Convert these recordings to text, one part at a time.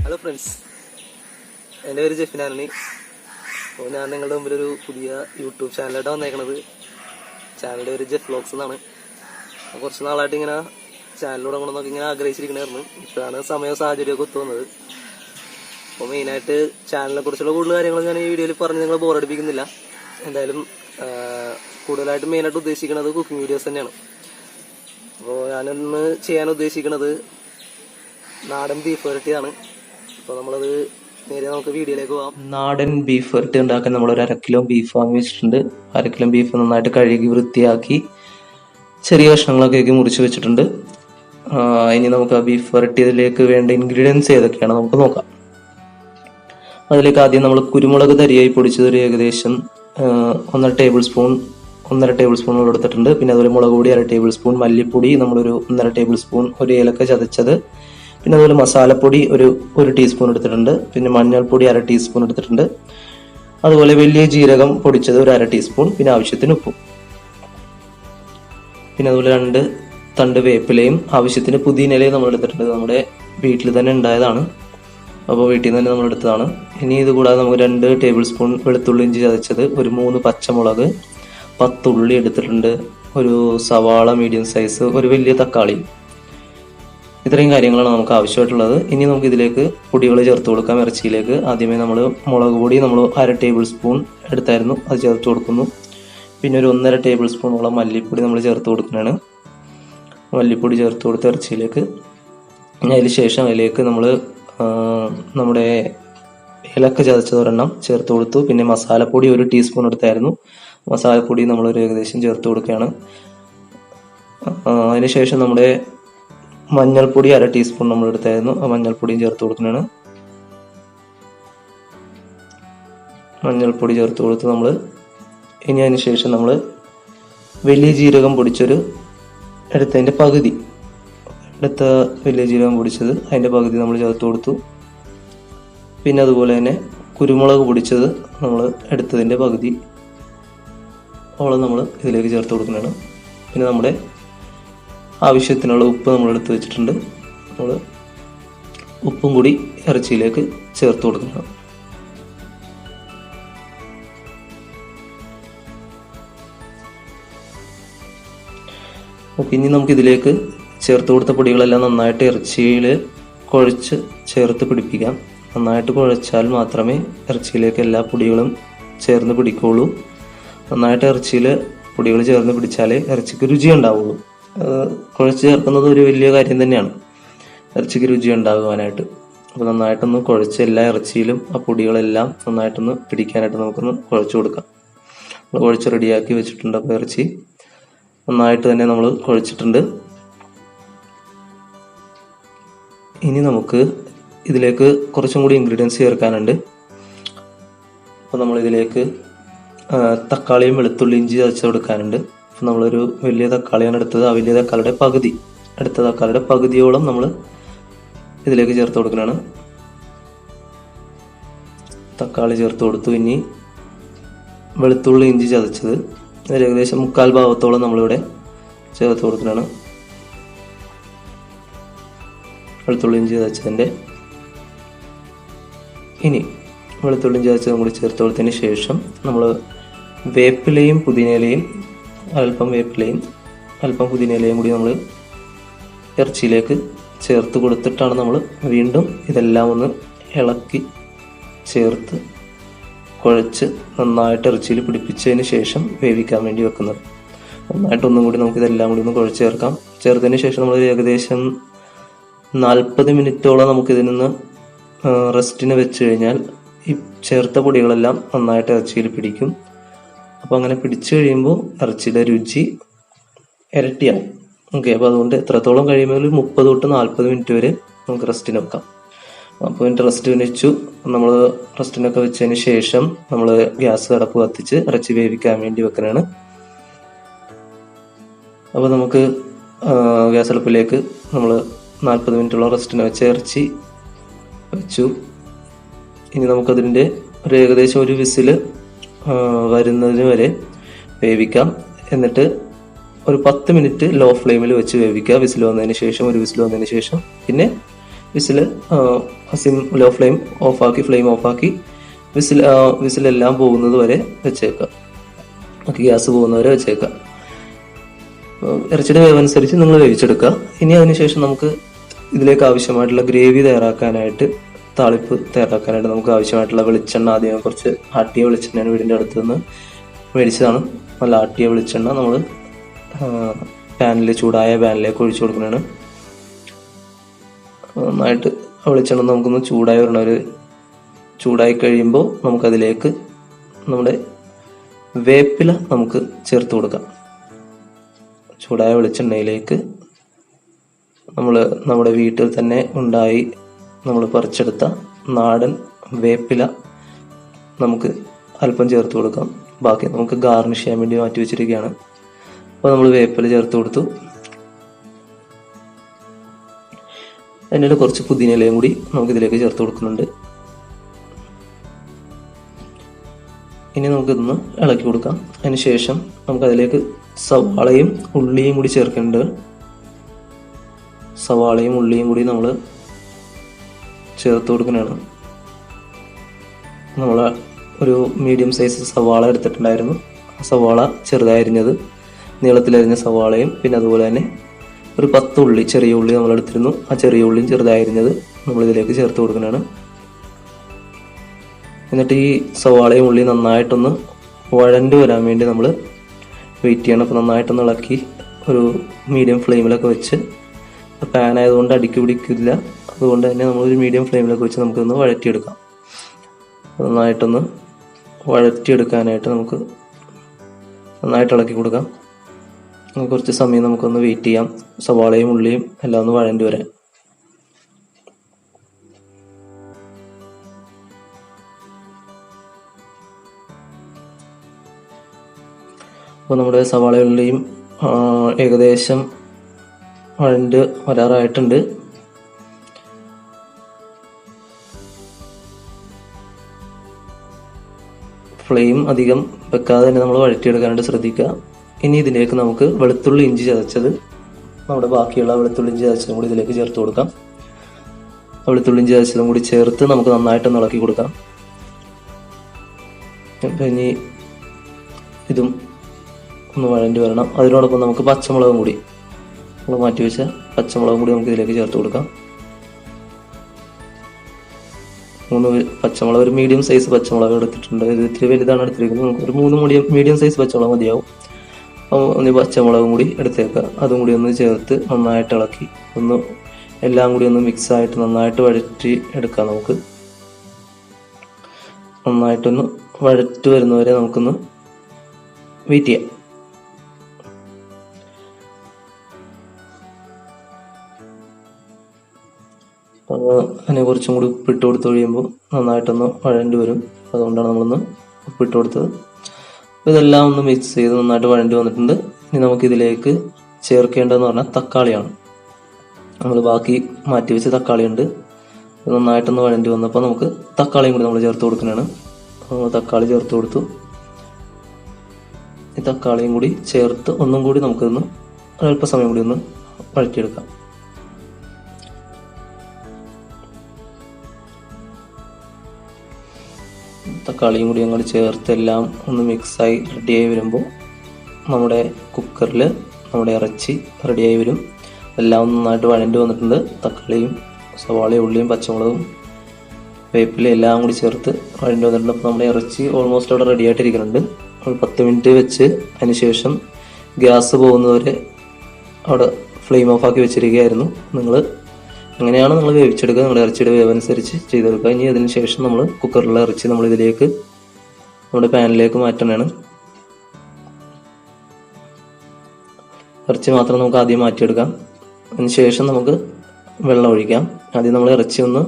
Hello friends, എൻ്റെ പേര് ജെഫിനാണ്. അപ്പോൾ ഞാൻ നിങ്ങളുടെ മുമ്പിലൊരു പുതിയ യൂട്യൂബ് ചാനലായിട്ട് വന്നേക്കണത്. ചാനലിൻ്റെ പേര് ജെഫ് വ്ലോഗ്സ് എന്നാണ്. കുറച്ച് നാളായിട്ട് ഇങ്ങനെ ചാനൽ തുടങ്ങണമെന്നൊക്കെ ഇങ്ങനെ ആഗ്രഹിച്ചിരിക്കണമായിരുന്നു. ഇപ്പോഴാണ് സമയവും സാഹചര്യമൊക്കെ ഒത്തു വന്നത്. അപ്പോൾ മെയിനായിട്ട് ചാനലിനെ കുറിച്ചുള്ള കൂടുതൽ കാര്യങ്ങൾ ഞാൻ ഈ വീഡിയോയിൽ പറഞ്ഞ് നിങ്ങൾ ബോറടിപ്പിക്കുന്നില്ല. എന്തായാലും കൂടുതലായിട്ട് മെയിനായിട്ട് ഉദ്ദേശിക്കുന്നത് കുക്കിംഗ് വീഡിയോസ് തന്നെയാണ്. അപ്പോൾ ഞാനിന്ന് ചെയ്യാൻ ഉദ്ദേശിക്കുന്നത് നാടൻ ബീഫ് വരട്ടിയാണ്. അപ്പോൾ നമ്മളത് നേരെ നമുക്ക് വീഡിയോയിലേക്ക് പോകാം. നാടൻ ബീഫ് വരട്ടി ഉണ്ടാക്കാൻ നമ്മളൊരു 1/2 കിലോ ബീഫ് വാങ്ങി വെച്ചിട്ടുണ്ട്. 1/2 കിലോ ബീഫ് നന്നായിട്ട് കഴുകി വൃത്തിയാക്കി ചെറിയ കഷ്ണങ്ങളൊക്കെ മുറിച്ച് വെച്ചിട്ടുണ്ട്. ഇനി നമുക്ക് ആ ബീഫ് വരട്ടിയതിലേക്ക് വേണ്ട ഇൻഗ്രീഡിയൻസ് ഏതൊക്കെയാണ് നമുക്ക് നോക്കാം. അതിലേക്ക് ആദ്യം നമ്മൾ കുരുമുളക് തരിയായി പൊടിച്ചത് ഒരു ഏകദേശം 1.5 ടേബിൾ സ്പൂൺ എടുത്തിട്ടുണ്ട്. പിന്നെ അതുപോലെ മുളക് പൊടി 1/2 ടേബിൾ സ്പൂൺ, മല്ലിപ്പൊടി നമ്മളൊരു 1.5 ടേബിൾ സ്പൂൺ, ഒരു ഏലക്ക ചതച്ചത്, പിന്നെ അതുപോലെ മസാലപ്പൊടി ഒരു ടീസ്പൂൺ എടുത്തിട്ടുണ്ട്. പിന്നെ മഞ്ഞൾപ്പൊടി 1/2 ടീസ്പൂൺ എടുത്തിട്ടുണ്ട്. അതുപോലെ വലിയ ജീരകം പൊടിച്ചത് ഒരു 1/2 ടീസ്പൂൺ, പിന്നെ ആവശ്യത്തിന് ഉപ്പും. പിന്നെ അതുപോലെ 2 തണ്ട് വേപ്പിലയും ആവശ്യത്തിന് പുതിനയിലയും നമ്മൾ എടുത്തിട്ടുണ്ട്. നമ്മുടെ വീട്ടിൽ തന്നെ ഉണ്ടായതാണ്, അപ്പോൾ വീട്ടിൽ നിന്ന് തന്നെ നമ്മൾ എടുത്തതാണ്. ഇനി ഇത് കൂടാതെ നമുക്ക് 2 ടേബിൾ സ്പൂൺ വെളുത്തുള്ളി ഇഞ്ചി ചതച്ചത്, ഒരു 3 പച്ചമുളക്, 10 ഉള്ളി എടുത്തിട്ടുണ്ട്, ഒരു സവാള മീഡിയം സൈസ്, ഒരു വലിയ തക്കാളി. ഇത്രയും കാര്യങ്ങളാണ് നമുക്ക് ആവശ്യമായിട്ടുള്ളത്. ഇനി നമുക്ക് ഇതിലേക്ക് പൊടികൾ ചേർത്ത് കൊടുക്കാം. ഇറച്ചിയിലേക്ക് ആദ്യമേ നമ്മൾ മുളക് പൊടി 1/2 ടേബിൾ സ്പൂൺ എടുത്തായിരുന്നു, അത് ചേർത്ത് കൊടുക്കുന്നു. പിന്നെ ഒരു 1.5 ടേബിൾ സ്പൂണോളം മല്ലിപ്പൊടി നമ്മൾ ചേർത്ത് കൊടുക്കുന്നതാണ്. മല്ലിപ്പൊടി ചേർത്ത് കൊടുത്ത ഇറച്ചിയിലേക്ക് അതിന് ശേഷം അതിലേക്ക് നമ്മൾ നമ്മുടെ ഏലക്ക ചതച്ചത് ഒരെണ്ണം ചേർത്ത് കൊടുത്തു. പിന്നെ മസാലപ്പൊടി 1 ടീസ്പൂൺ എടുത്തായിരുന്നു, മസാലപ്പൊടി നമ്മളൊരു ഏകദേശം ചേർത്ത് കൊടുക്കുകയാണ്. അതിനുശേഷം നമ്മുടെ മഞ്ഞൾപ്പൊടി 1/2 ടീസ്പൂൺ നമ്മൾ എടുത്തായിരുന്നു, ആ മഞ്ഞൾപ്പൊടിയും ചേർത്ത് കൊടുക്കുന്നതാണ്. മഞ്ഞൾപ്പൊടി ചേർത്ത് കൊടുത്ത് നമ്മൾ ഇനി അതിന് ശേഷം നമ്മൾ വലിയ ജീരകം പൊടിച്ചൊരു എടുത്തതിൻ്റെ പകുതി വലിയ ജീരകം പൊടിച്ചത് അതിൻ്റെ പകുതി നമ്മൾ ചേർത്ത് കൊടുത്തു. പിന്നെ അതുപോലെ തന്നെ കുരുമുളക് പൊടിച്ചത് നമ്മൾ എടുത്തതിൻ്റെ പകുതി ഓളം നമ്മൾ ഇതിലേക്ക് ചേർത്ത് കൊടുക്കുന്നതാണ്. പിന്നെ നമ്മുടെ ആവശ്യത്തിനുള്ള ഉപ്പ് നമ്മൾ എടുത്ത് വെച്ചിട്ടുണ്ട്. നമ്മൾ ഉപ്പും കൂടി ഇറച്ചിയിലേക്ക് ചേർത്ത് കൊടുക്കണം. ഓക്കെ, ഇനി നമുക്ക് ഇതിലേക്ക് ചേർത്ത് കൊടുത്ത പൊടികളെല്ലാം നന്നായിട്ട് ഇറച്ചിയിൽ കുഴച്ച് ചേർത്ത് പിടിപ്പിക്കാം. നന്നായിട്ട് കുഴച്ചാൽ മാത്രമേ ഇറച്ചിയിലേക്ക് എല്ലാ പൊടികളും ചേർന്ന് പിടിക്കുകയുള്ളൂ. നന്നായിട്ട് ഇറച്ചിയിൽ പൊടികൾ ചേർന്ന് പിടിച്ചാലേ ഇറച്ചിക്ക് രുചി ഉണ്ടാവുള്ളൂ. കുഴച്ച് ചേർക്കുന്നത് ഒരു വലിയ കാര്യം തന്നെയാണ് ഇറച്ചിക്ക് രുചി ഉണ്ടാകുവാനായിട്ട്. അപ്പോൾ നന്നായിട്ടൊന്ന് കുഴച്ച് എല്ലാ ഇറച്ചിയിലും ആ പൊടികളെല്ലാം നന്നായിട്ടൊന്ന് പിടിക്കാനായിട്ട് നമുക്കൊന്ന് കുഴച്ച് കൊടുക്കാം. നമ്മൾ കുഴച്ച് റെഡിയാക്കി വെച്ചിട്ടുണ്ട്. അപ്പോൾ ഇറച്ചി നന്നായിട്ട് തന്നെ നമ്മൾ കുഴച്ചിട്ടുണ്ട്. ഇനി നമുക്ക് ഇതിലേക്ക് കുറച്ചും കൂടി ഇൻഗ്രീഡിയൻസ് ചേർക്കാനുണ്ട്. അപ്പോൾ നമ്മളിതിലേക്ക് തക്കാളിയും വെളുത്തുള്ളി ഇഞ്ചി ചതച്ച് കൊടുക്കാനുണ്ട്. അപ്പോൾ നമ്മളൊരു വലിയ തക്കാളിയാണ് എടുത്തത്. ആ വലിയ തക്കാളിയുടെ പകുതിയോളം നമ്മൾ ഇതിലേക്ക് ചേർത്ത് കൊടുക്കുന്നതാണ്. തക്കാളി ചേർത്ത് കൊടുത്തു. ഇനി വെളുത്തുള്ളി ഇഞ്ചി ചതച്ചത് ഏകദേശം 1/4 ഭാഗത്തോളം നമ്മളിവിടെ ചേർത്ത് കൊടുക്കുന്നതാണ്. വെളുത്തുള്ളി ഇഞ്ചി ചതച്ചതിൻ്റെ ഇനി വെളുത്തുള്ളി ഇഞ്ചി ചതച്ചത് കൂടി ചേർത്ത് കൊടുത്തതിന് ശേഷം നമ്മൾ വേപ്പിലയും പുതിനയിലയും അല്പം പുതിനയിലയും കൂടി നമ്മൾ ഇറച്ചിയിലേക്ക് ചേർത്ത് കൊടുത്തിട്ടാണ് നമ്മൾ വീണ്ടും ഇതെല്ലാം ഒന്ന് ഇളക്കി ചേർത്ത് കുഴച്ച് നന്നായിട്ട് ഇറച്ചിയിൽ പിടിപ്പിച്ചതിന് ശേഷം വേവിക്കാൻ വേണ്ടി വെക്കുന്നത്. നന്നായിട്ടൊന്നും കൂടി നമുക്ക് ഇതെല്ലാം കൂടി ഒന്ന് കുഴച്ച് ചേർക്കാം. ചേർത്തതിന് ശേഷം നമ്മൾ ഏകദേശം 40 മിനിറ്റോളം നമുക്കിതിൽ നിന്ന് റെസ്റ്റിന് വെച്ച് കഴിഞ്ഞാൽ ഈ ചേർത്ത പൊടികളെല്ലാം നന്നായിട്ട് ഇറച്ചിയിൽ പിടിക്കും. അപ്പോൾ അങ്ങനെ പിടിച്ചു കഴിയുമ്പോൾ ഇറച്ചിയുടെ രുചി ഇരട്ടിയാവും. ഓക്കെ, അപ്പോൾ അതുകൊണ്ട് എത്രത്തോളം കഴിയുമ്പോൾ 30 തൊട്ട് 40 മിനിറ്റ് വരെ നമുക്ക് റെസ്റ്റിന് വെക്കാം. അപ്പോൾ എന്നിട്ട് റെസ്റ്റിന് വെച്ചു. നമ്മൾ റെസ്റ്റിനൊക്കെ വെച്ചതിന് ശേഷം നമ്മൾ ഗ്യാസ് അടപ്പ് കത്തിച്ച് ഇറച്ചി വേവിക്കാൻ വേണ്ടി വെക്കുന്നതാണ്. അപ്പോൾ നമുക്ക് ഗ്യാസ് അടുപ്പിലേക്ക് നമ്മൾ 40 മിനിറ്റോളം റെസ്റ്റിന് വെച്ച ഇറച്ചി വെച്ചു. ഇനി നമുക്കതിൻ്റെ ഒരു ഏകദേശം ഒരു വിസിൽ വരുന്നതിന് വരെ വേവിക്കാം. എന്നിട്ട് ഒരു 10 മിനിറ്റ് ലോ ഫ്ലെയിമിൽ വെച്ച് വേവിക്കുക. ഒരു വിസിൽ വന്നതിന് ശേഷം പിന്നെ വിസിൽ ലോ ഫ്ലെയിം ഓഫാക്കി വിസിലെല്ലാം പോകുന്നത് വരെ വെച്ചേക്കാം. ഗ്യാസ് പോകുന്നവരെ വെച്ചേക്കാം. ഇറച്ചിയുടെ വേവ് അനുസരിച്ച് നിങ്ങൾ വേവിച്ചെടുക്കുക. ഇനി അതിനുശേഷം നമുക്ക് ഇതിലേക്ക് ആവശ്യമായിട്ടുള്ള ഗ്രേവി തയ്യാറാക്കാനായിട്ട്, താളിപ്പ് തയ്യാറാക്കാനായിട്ട് നമുക്ക് ആവശ്യമായിട്ടുള്ള വെളിച്ചെണ്ണ, ആദ്യം കുറച്ച് ആട്ടിയ വെളിച്ചെണ്ണയാണ് വീടിൻ്റെ അടുത്ത് നിന്ന് മേടിച്ചതാണ്. നല്ല ആട്ടിയ വെളിച്ചെണ്ണ നമ്മൾ ചൂടായ പാനിലേക്ക് ഒഴിച്ചു കൊടുക്കുന്നതാണ്. നന്നായിട്ട് വെളിച്ചെണ്ണ നമുക്കൊന്ന് ചൂടായി വരണ, ചൂടായി കഴിയുമ്പോൾ നമുക്കതിലേക്ക് നമ്മുടെ വേപ്പില നമുക്ക് ചേർത്ത് കൊടുക്കാം. ചൂടായ വെളിച്ചെണ്ണയിലേക്ക് നമ്മുടെ വീട്ടിൽ തന്നെ ഉണ്ടായി നമ്മൾ പറിച്ചെടുത്ത നാടൻ വേപ്പില നമുക്ക് അല്പം ചേർത്ത് കൊടുക്കാം. ബാക്കി നമുക്ക് ഗാർണിഷ് ചെയ്യാൻ വേണ്ടി മാറ്റി വെച്ചിരിക്കുകയാണ്. അപ്പോൾ നമ്മൾ വേപ്പില ചേർത്ത് കൊടുത്തു. അതിൻ്റെ കുറച്ച് പുതിനയിലയും കൂടി നമുക്കിതിലേക്ക് ചേർത്ത് കൊടുക്കുന്നുണ്ട്. ഇനി നമുക്കിതൊന്ന് ഇളക്കി കൊടുക്കാം. അതിനുശേഷം നമുക്കതിലേക്ക് സവാളയും ഉള്ളിയും കൂടി ചേർക്കേണ്ടത്. സവാളയും ഉള്ളിയും കൂടി നമ്മൾ ചേർത്ത് കൊടുക്കുന്നതാണ്. നമ്മൾ ഒരു മീഡിയം സൈസ് സവാള എടുത്തിട്ടുണ്ടായിരുന്നു. ആ സവാള ചെറുതായി അരിഞ്ഞത്, നീളത്തിലരിഞ്ഞ സവാളയും പിന്നെ അതുപോലെ തന്നെ ഒരു 10 ഉള്ളി, ചെറിയ ഉള്ളി നമ്മൾ എടുത്തിരുന്നു. ആ ചെറിയ ഉള്ളിയും ചെറുതായി അരിഞ്ഞത് നമ്മളിതിലേക്ക് ചേർത്ത് കൊടുക്കുന്നതാണ്. എന്നിട്ട് ഈ സവാളയും ഉള്ളി നന്നായിട്ടൊന്ന് വഴണ്ട് വരാൻ വേണ്ടി നമ്മൾ വെയിറ്റ് ചെയ്യണം. അപ്പോൾ നന്നായിട്ടൊന്ന് ഇളക്കി ഒരു മീഡിയം ഫ്ലെയിമിലൊക്കെ വെച്ച്, പാൻ ആയതുകൊണ്ട് അടുക്കി പിടിക്കില്ല, അതുകൊണ്ട് തന്നെ നമ്മളൊരു മീഡിയം ഫ്ലെയിമിലൊക്കെ വെച്ച് നമുക്കൊന്ന് വഴറ്റിയെടുക്കാം. നന്നായിട്ടൊന്ന് വഴറ്റിയെടുക്കാനായിട്ട് നമുക്ക് നന്നായിട്ട് ഇളക്കി കൊടുക്കാം. കുറച്ച് സമയം നമുക്കൊന്ന് വെയിറ്റ് ചെയ്യാം, സവാളയും ഉള്ളിയും എല്ലാം ഒന്ന് വഴണ്ടി വരാൻ. അപ്പോൾ നമ്മുടെ സവാളയും ഉള്ളിയും ഏകദേശം വഴണ്ട് വരാറായിട്ടുണ്ട്. ഫ്ലെയിം അധികം വെക്കാതെ തന്നെ നമ്മൾ വഴറ്റിയെടുക്കാനായിട്ട് ശ്രദ്ധിക്കുക. ഇനി ഇതിലേക്ക് നമുക്ക് വെളുത്തുള്ളി ഇഞ്ചി ചതച്ചത്, നമ്മുടെ ബാക്കിയുള്ള വെളുത്തുള്ളി ഇഞ്ചി ചതച്ചതും കൂടി ഇതിലേക്ക് ചേർത്ത് കൊടുക്കാം. വെളുത്തുള്ളി ഇഞ്ചി ചതച്ചതും കൂടി ചേർത്ത് നമുക്ക് നന്നായിട്ടൊന്ന് ഇളക്കി കൊടുക്കാം. അപ്പം ഇനി ഇതും ഒന്ന് വഴണ്ടി വരണം. അതിനോടൊപ്പം നമുക്ക് പച്ചമുളകും കൂടി, നമ്മൾ മാറ്റി വെച്ച പച്ചമുളകും കൂടി നമുക്ക് ഇതിലേക്ക് ചേർത്ത് കൊടുക്കാം. 3 പച്ചമുളക്, ഒരു മീഡിയം സൈസ് പച്ചമുളക് എടുത്തിട്ടുണ്ട്. ഇത് ഇത്തിരി വലുതാണ് എടുത്തിരിക്കുന്നത്. നമുക്ക് ഒരു 3 മീഡിയം സൈസ് പച്ചമുളക് മതിയാവും. അപ്പോൾ ഒന്ന് പച്ചമുളകും കൂടി എടുത്തേക്കുക. അതും കൂടി ഒന്ന് ചേർത്ത് നന്നായിട്ട് ഇളക്കി ഒന്ന് എല്ലാം കൂടി ഒന്ന് മിക്സ് ആയിട്ട് നന്നായിട്ട് വഴറ്റി എടുക്കാം. നമുക്ക് നന്നായിട്ടൊന്ന് വഴറ്റി വരുന്നവരെ നമുക്കൊന്ന് വെയിറ്റ് ചെയ്യാം. അതിനെ കുറച്ചും കൂടി ഉപ്പിട്ട് കൊടുത്ത് കഴിയുമ്പോൾ നന്നായിട്ടൊന്ന് വഴണ്ടി വരും. അതുകൊണ്ടാണ് നമ്മളൊന്ന് ഉപ്പിട്ട് കൊടുത്തത്. ഇതെല്ലാം ഒന്ന് മിക്സ് ചെയ്ത് നന്നായിട്ട് വഴണ്ടി വന്നിട്ടുണ്ട്. ഇനി നമുക്കിതിലേക്ക് ചേർക്കേണ്ടതെന്ന് പറഞ്ഞാൽ തക്കാളിയാണ്. നമ്മൾ ബാക്കി മാറ്റി വെച്ച തക്കാളിയുണ്ട്. നന്നായിട്ടൊന്ന് വഴണ്ടി വന്നപ്പോൾ നമുക്ക് തക്കാളിയും കൂടി നമ്മൾ ചേർത്ത് കൊടുക്കുന്നതാണ്. തക്കാളി ചേർത്ത് കൊടുത്തു. ഈ തക്കാളിയും കൂടി ചേർത്ത് ഒന്നും കൂടി നമുക്കൊന്ന് അല്പസമയം കൂടി ഒന്ന് വഴറ്റിയെടുക്കാം. തക്കാളിയും കൂടി അങ്ങോട്ട് ചേർത്ത് എല്ലാം ഒന്ന് മിക്സായി റെഡിയായി വരുമ്പോൾ നമ്മുടെ കുക്കറിൽ നമ്മുടെ ഇറച്ചി റെഡിയായി വരും. എല്ലാം ഒന്ന് നന്നായിട്ട് വഴണ്ടി വന്നിട്ടുണ്ട്. തക്കാളിയും സവാളയും ഉള്ളിയും പച്ചമുളകും വേപ്പിലയും എല്ലാം കൂടി ചേർത്ത് വഴണ്ടി വന്നിട്ടുണ്ട്. അപ്പോൾ നമ്മുടെ ഇറച്ചി ഓൾമോസ്റ്റ് അവിടെ റെഡി ആയിട്ടിരിക്കുന്നുണ്ട്. 10 മിനിറ്റ് വെച്ച് അതിനുശേഷം ഗ്യാസ് പോകുന്നവരെ അവിടെ ഫ്ലെയിം ഓഫ് ആക്കി വെച്ചിരിക്കുകയായിരുന്നു. അങ്ങനെയാണ് നമ്മൾ വേവിച്ചെടുക്കുക. നമ്മുടെ ഇറച്ചിയുടെ വേവ് അനുസരിച്ച് ചെയ്തെടുക്കുക. ഇനി അതിന് ശേഷം നമ്മൾ കുക്കറിലുള്ള ഇറച്ചി നമ്മൾ ഇതിലേക്ക് നമ്മുടെ പാനിലേക്ക് മാറ്റണതാണ്. ഇറച്ചി മാത്രം നമുക്ക് ആദ്യം മാറ്റിയെടുക്കാം. അതിന് ശേഷം നമുക്ക് വെള്ളം ഒഴിക്കാം. ആദ്യം നമ്മൾ ഇറച്ചി ഒന്ന്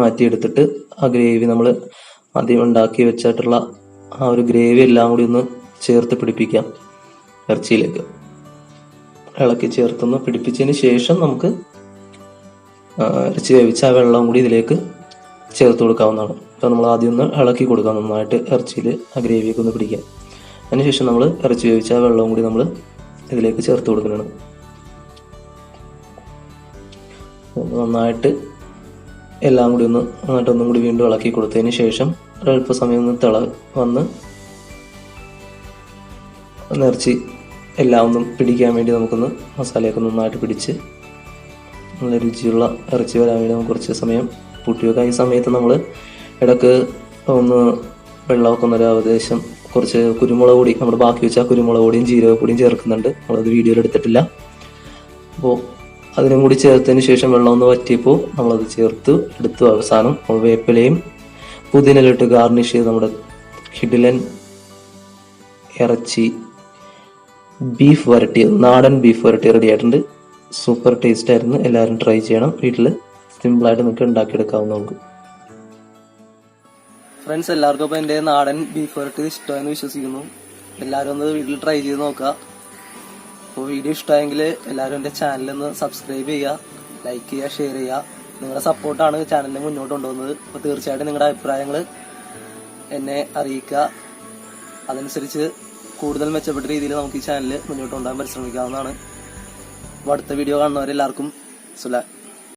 മാറ്റിയെടുത്തിട്ട് ആ ഗ്രേവി നമ്മൾ ആദ്യം ഉണ്ടാക്കി വെച്ചിട്ടുള്ള ആ ഒരു ഗ്രേവി എല്ലാം കൂടി ഒന്ന് ചേർത്ത് പിടിപ്പിക്കാം. ഇറച്ചിയിലേക്ക് ഇളക്കി ചേർത്തൊന്ന് പിടിപ്പിച്ചതിന് ശേഷം നമുക്ക് ഇറച്ചി വേവിച്ച ആ വെള്ളം കൂടി ഇതിലേക്ക് ചേർത്ത് കൊടുക്കാവുന്നതാണ്. അപ്പോൾ നമ്മൾ ആദ്യം ഒന്ന് ഇളക്കി കൊടുക്കാം നന്നായിട്ട്, ഇറച്ചിയിൽ ആ ഗ്രേവിയൊക്കെ ഒന്ന് പിടിക്കാം. അതിനുശേഷം നമ്മൾ ഇറച്ചി വേവിച്ച ആ വെള്ളവും കൂടി നമ്മൾ ഇതിലേക്ക് ചേർത്ത് കൊടുക്കുന്നതാണ്. നന്നായിട്ട് എല്ലാം കൂടി ഒന്ന് നന്നായിട്ടൊന്നും കൂടി വീണ്ടും ഇളക്കി കൊടുത്തതിന് ശേഷം ഒരല്പസമയം ഒന്ന് വന്ന് ഇറച്ചി എല്ലാം ഒന്നും പിടിക്കാൻ വേണ്ടി നമുക്കൊന്ന് മസാലയൊക്കെ നന്നായിട്ട് പിടിച്ച് നല്ല രുചിയുള്ള ഇറച്ചി വരാൻ വേണ്ടി നമുക്ക് കുറച്ച് സമയം കൂട്ടി വെക്കാം. ഈ സമയത്ത് നമ്മൾ ഇടയ്ക്ക് ഒന്ന് വെള്ളമൊക്കെ ഒന്നൊരു ഏകദേശം കുറച്ച് കുരുമുളക് പൊടി, നമ്മൾ ബാക്കി വെച്ച കുരുമുളക് പൊടിയും ജീരകപ്പൊടിയും ചേർക്കുന്നുണ്ട്. നമ്മളത് വീഡിയോയിൽ എടുത്തിട്ടില്ല. അപ്പോൾ അതിനും കൂടി ചേർത്തതിന് ശേഷം വെള്ളം ഒന്ന് വറ്റിയപ്പോൾ നമ്മളത് എടുത്തു. അവസാനം നമ്മൾ വേപ്പിലയും പുതിനയിലിട്ട് ഗാർണിഷ് ചെയ്ത് നമ്മുടെ കിടിലൻ ഇറച്ചി ബീഫ് വരട്ടിയത്, നാടൻ ബീഫ് വരട്ടി റെഡി ആയിട്ടുണ്ട്. സൂപ്പർ ടേസ്റ്റ് ആയിരുന്നു. എല്ലാവരും ട്രൈ ചെയ്യണം. വീട്ടിൽ സിമ്പിളായിട്ട് നിങ്ങൾക്ക് ഉണ്ടാക്കിയെടുക്കാവുന്നതാണ്. ഫ്രണ്ട്സ്, എല്ലാവർക്കും ഇപ്പോൾ എൻ്റെ നാടൻ ബീഫ് വരട്ടി ഇഷ്ടമായെന്ന് വിശ്വസിക്കുന്നു. എല്ലാവരും ഒന്ന് വീട്ടിൽ ട്രൈ ചെയ്ത് നോക്കുക. അപ്പോൾ വീഡിയോ ഇഷ്ടമായെങ്കിൽ എല്ലാവരും എൻ്റെ ചാനലൊന്ന് സബ്സ്ക്രൈബ് ചെയ്യുക, ലൈക്ക് ചെയ്യുക, ഷെയർ ചെയ്യുക. നിങ്ങളുടെ സപ്പോർട്ടാണ് ചാനലിനെ മുന്നോട്ട് കൊണ്ടുപോകുന്നത്. അപ്പോൾ തീർച്ചയായിട്ടും നിങ്ങളുടെ അഭിപ്രായങ്ങൾ എന്നെ അറിയിക്കുക. അതനുസരിച്ച് കൂടുതൽ മെച്ചപ്പെട്ട രീതിയിൽ നമുക്ക് ഈ ചാനൽ മുന്നോട്ട് കൊണ്ടുപോകാൻ പരിശ്രമിക്കാവുന്നതാണ്. അപ്പോൾ അടുത്ത വീഡിയോ കാണുന്നവരെല്ലാവർക്കും സുലാം.